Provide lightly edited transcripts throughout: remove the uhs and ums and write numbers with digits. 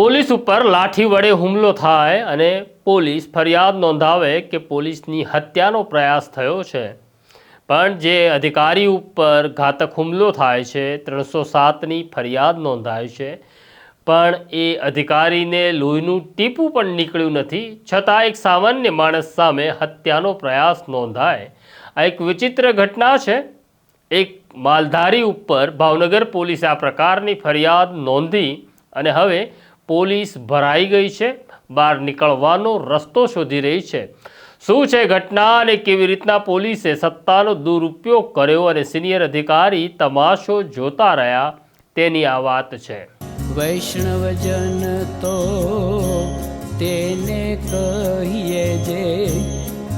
Police ઉપર લાઠી વડે હુમલો થાય અને પોલીસ ફરિયાદ નોંધાવે કે પોલીસની હત્યાનો પ્રયાસ થયો છે, પણ જે અધિકારી ઉપર ઘાતક હુમલો થાય છે 307ની ફરિયાદ નોંધાય છે, પણ એ અધિકારીને લોહીનું ટીપું પણ નીકળ્યું નથી, છતાં એક સામાન્ય માણસ સામે હત્યાનો પ્રયાસ નોંધાય. આ એક વિચિત્ર ઘટના છે. એક માલધારી ઉપર ભાવનગર પોલીસે આ પ્રકારની ફરિયાદ નોંધી અને હવે પોલીસ ભરાઈ ગઈ છે, બહાર નીકળવાનો રસ્તો શોધી રહી છે. શું છે ઘટના અને કેવી રીતના પોલીસે સત્તાનો દુરુપયોગ કર્યો અને સિનિયર અધિકારી તમાશો જોતા રહ્યા, તેની આ વાત છે. વૈષ્ણવજન તો તેને કહીએ જે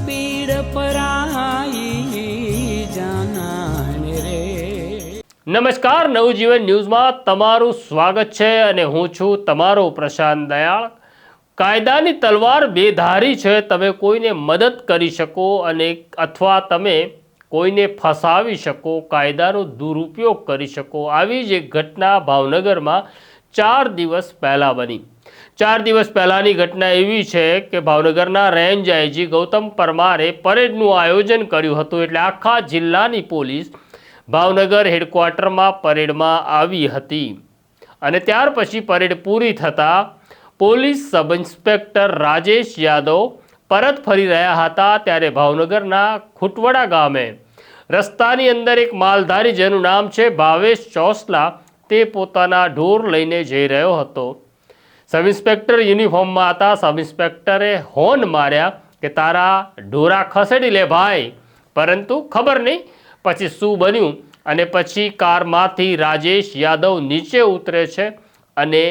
પીડ પરાઈ જાનાને રે. નમસ્કાર, નવજીવન ન્યૂઝમાં તમારું સ્વાગત છે અને હું છું તમારો પ્રશાંત દયાળ. કાયદાની તલવાર બેધારી છે. તમે કોઈને મદદ કરી શકો અને અથવા તમે કોઈને ફસાવી શકો, કાયદાનો દુરુપયોગ કરી શકો. આવી જ એક ઘટના ભાવનગરમાં 4 દિવસ પહેલાં બની. 4 દિવસ પહેલાંની ઘટના એવી છે કે ભાવનગરના રેન્જ આઈજી ગૌતમ પરમારે પરેડનું આયોજન કર્યું હતું. એટલે આખા જિલ્લાની પોલીસ ભાવનગર હેડક્વાર્ટરમાં પરેડમાં આવી હતી અને ત્યાર પછી પરેડ પૂરી થતાં police sub inspector Rajesh Yadav પરત ફરી રહ્યા હતા. ત્યારે ભાવનગરના ખુટવડા ગામે રસ્તાની અંદર એક માલધારી જેનું નામ છે ભાવેશ ચોસલા, તે પોતાના ઢોર લઈને જઈ રહ્યો હતો. સબ ઇન્સ્પેક્ટર યુનિફોર્મમાં હતા. સબ ઇન્સ્પેક્ટરે હોર્ન માર્યા કે તારા ઢોરા ખસેડી લે ભાઈ, પરંતુ ખબર નહીં પછી શું બન્યું. અને પછી કારમાંથી રાજેશ યાદવ નીચે ઉતરે છે અને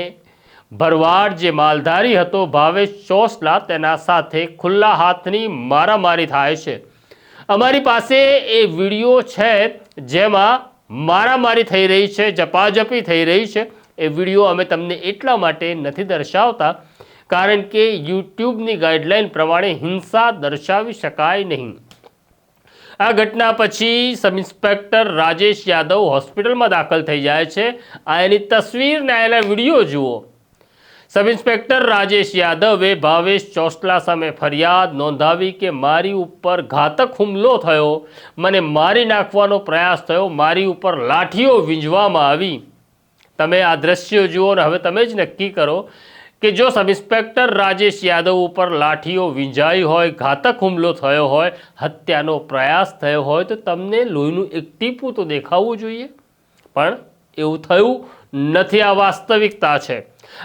ભરવાડ જે માલધારી હતો ભાવેશ ચોસલા, તેના સાથે ખુલ્લા હાથની મારામારી થાય છે. અમારી પાસે એ વિડીયો છે જેમાં મારામારી થઈ રહી છે, ઝપાઝપી થઈ રહી છે. એ વિડીયો અમે તમને એટલા માટે નથી દર્શાવતા કારણ કે યુટ્યુબની ગાઈડલાઈન પ્રમાણે હિંસા દર્શાવી શકાય નહીં. આ ઘટના પછી સબ ઇન્સ્પેક્ટર રાજેશ યાદવ હોસ્પિટલમાં દાખલ થઈ જાય છે. આ એની તસવીર ને એના વિડીયો જુઓ. સબ ઇન્સ્પેક્ટર રાજેશ યાદવે ભાવેશ ચોસલા સામે ફરિયાદ નોંધાવી કે મારી ઉપર ઘાતક હુમલો થયો, મને મારી નાખવાનો પ્રયાસ થયો, મારી ઉપર લાઠીઓ વીંઝવામાં આવી. તમે આ દ્રશ્યો જુઓ ને હવે તમે જ નક્કી કરો કે જો સબ ઇન્સ્પેક્ટર રાજેશ યાદવ ઉપર લાઠીઓ વીંઝાઈ હોય, ઘાતક હુમલો થયો હોય, હત્યાનો પ્રયાસ થયો હોય, તો તમને લોહીનું એક ટીપું તો દેખાવું જોઈએ, પણ એવું થયું નથી. આ વાસ્તવિકતા છે.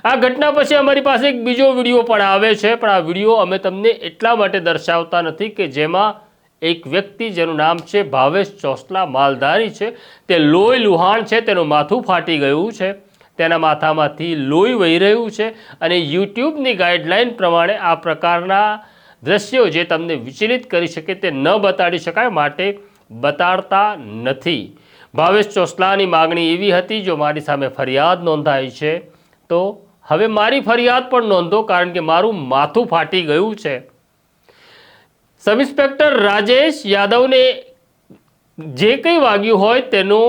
આ ઘટના પછી અમારી પાસે એક બીજો વિડીયો પણ આવે છે, પણ આ વિડીયો અમે તમને એટલા માટે દર્શાવતા નથી કે જેમાં એક વ્યક્તિ જેનું નામ છે ભાવેશ ચોસલા, માલધારી છે, તે લોહી લુહાણ છે, તેનું માથું ફાટી ગયું છે, તેના માથામાંથી લોહી વહી રહ્યું છે અને યુટ્યુબની ગાઈડલાઈન પ્રમાણે આ પ્રકારના દ્રશ્યો જે તમને વિચલિત કરી શકે તે ન બતાડી શકાય, માટે બતાડતા નથી. ભાવેશ ચોસલાની માગણી એવી હતી, જો મારી સામે ફરિયાદ નોંધાઈ છે તો હવે મારી ફરિયાદ પણ નોંધો કારણ કે મારું માથું ફાટી ગયું છે. સબ ઇન્સ્પેક્ટર રાજેશ યાદવને જે કંઈ વાગ્યું હોય તેનો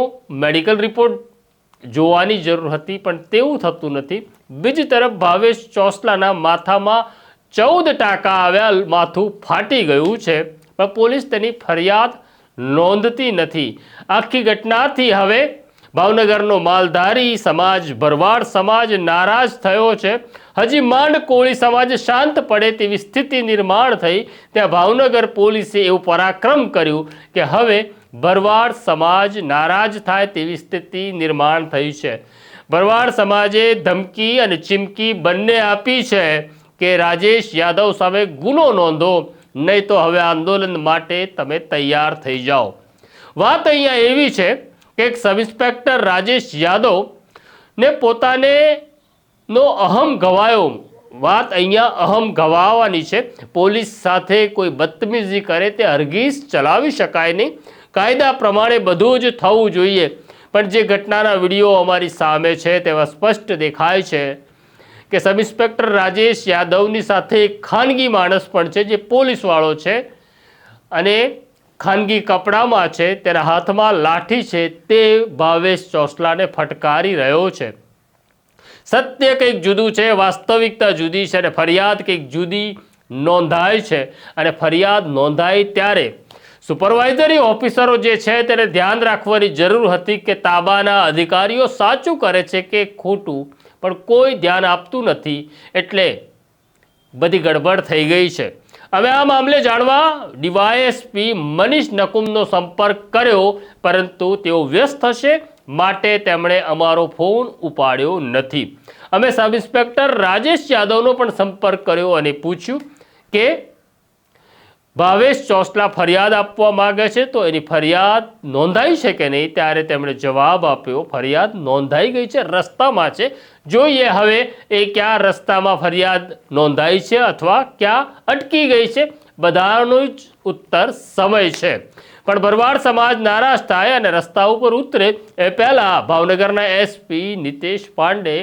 મેડિકલ રિપોર્ટ જોવાની જરૂર હતી, પણ તેવું થતું નથી. બીજી તરફ ભાવેશ ચોસલાના માથામાં 14 ટાંકા આવ્યા, માથું ફાટી ગયું છે, પણ પોલીસ તેની ફરિયાદ નોંધતી નથી. આખી ઘટનાથી હવે ભાવનગરનો માલધારી સમાજ, ભરવાડ સમાજ નારાજ થયો છે. હજી માંડ કોળી સમાજ શાંત પડે તેવી સ્થિતિ નિર્માણ થઈ, ત્યાં ભાવનગર પોલીસે એવું પરાક્રમ કર્યું કે હવે ભરવાડ સમાજ નારાજ થાય તેવી સ્થિતિ નિર્માણ થઈ છે. ભરવાડ સમાજે ધમકી અને ચીમકી બંને આપી છે કે રાજેશ યાદવ સામે ગુનો નોંધો, નહીં તો હવે આંદોલન માટે તમે તૈયાર થઈ જાઓ. વાત અહીંયા એવી છે કે એક સબ ઇન્સ્પેક્ટર રાજેશ યાદવ ને પોતાને નો અહમ ગવાયો. વાત અહીંયા અહમ ગવાવાની છે. પોલીસ સાથે કોઈ બદતમીજી કરે તે હરગીઝ ચલાવી શકાય નહીં. કાયદા પ્રમાણે બધું જ થવું જોઈએ. પણ જે ઘટનાના વિડીયો અમારી સામે છે તેમાં સ્પષ્ટ દેખાય છે કે સબ ઇન્સ્પેક્ટર રાજેશ યાદવની સાથે એક ખાનગી માણસ પણ છે જે પોલીસવાળો છે અને ખાનગી કપડામાં છે, તેના હાથમાં લાઠી છે, તે ભાવેશ ચોસલાને ફટકારી રહ્યો છે. સત્ય કંઈક જુદું છે, વાસ્તવિકતા જુદી છે અને ફરિયાદ કંઈક જુદી નોંધાય છે. અને ફરિયાદ નોંધાય ત્યારે સુપરવાઇઝરી ઓફિસરો જે છે તેને ધ્યાન રાખવાની જરૂર હતી કે તાબાના અધિકારીઓ સાચું કરે છે કે ખોટું, પણ કોઈ ધ્યાન આપતું નથી, એટલે બધી ગડબડ થઈ ગઈ છે. હવે આ મામલે જાણવા ડીવાયએસપી મનીષ નકુમનો સંપર્ક કર્યો, પરંતુ તેઓ વ્યસ્ત હશે માટે તેમણે અમારો ફોન ઉપાડ્યો નથી. અમે સબ ઇન્સ્પેક્ટર રાજેશ યાદવનો પણ સંપર્ક કર્યો અને પૂછ્યું કે ભાવેશ ચોસલા ફરિયાદ આપવા માંગે છે તો એની ફરિયાદ નોંધાઈ છે કે નહીં. ત્યારે તેમણે જવાબ આપ્યો, ફરિયાદ નોંધાઈ ગઈ છે, રસ્તામાં છે. જોઈએ હવે એ ક્યાં રસ્તામાં ફરિયાદ નોંધાઈ છે અથવા ક્યાં અટકી ગઈ છે. બધાનો જ ઉત્તર સમય છે. પણ ભરવાડ સમાજ નારાજ થાય અને રસ્તા ઉપર ઉતરે એ પહેલાં ભાવનગરના એસપી નિતેશ પાંડે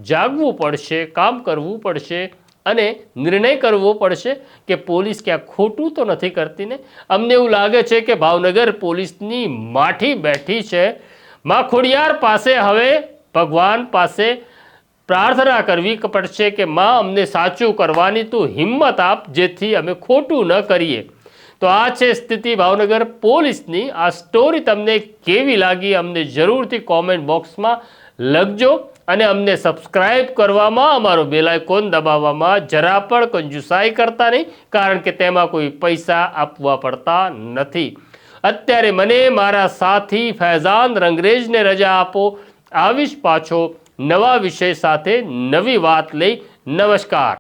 જાગવું પડશે, કામ કરવું પડશે અને નિર્ણય કરવો પડશે કે પોલીસ ક્યાં ખોટું તો નથી કરતી ને. અમને એવું લાગે છે કે ભાવનગર પોલીસની માઠી બેઠી છે. માં ખોડિયાર પાસે હવે ભગવાન પાસે પ્રાર્થના કરવી પડશે કે માં અમને સાચું કરવાની તું હિંમત આપ, જેથી અમે ખોટું ન કરીએ. તો આ છે સ્થિતિ ભાવનગર પોલીસની. આ સ્ટોરી તમને કેવી લાગી અમને જરૂરથી કોમેન્ટ બોક્સમાં લખજો અને અમને સબસ્ક્રાઇબ કરવામાં, અમારો બેલ આઇકોન દબાવવામાં જરા પણ કંજુસાઈ કરતા નહીં, કારણ કે તેમાં કોઈ પૈસા આપવા પડતા નથી. અત્યારે મને મારા સાથી ફૈઝાન રંગરેજને રજા આપો. આવીશ પાછો નવા વિષય સાથે, નવી વાત લઈ. નમસ્કાર.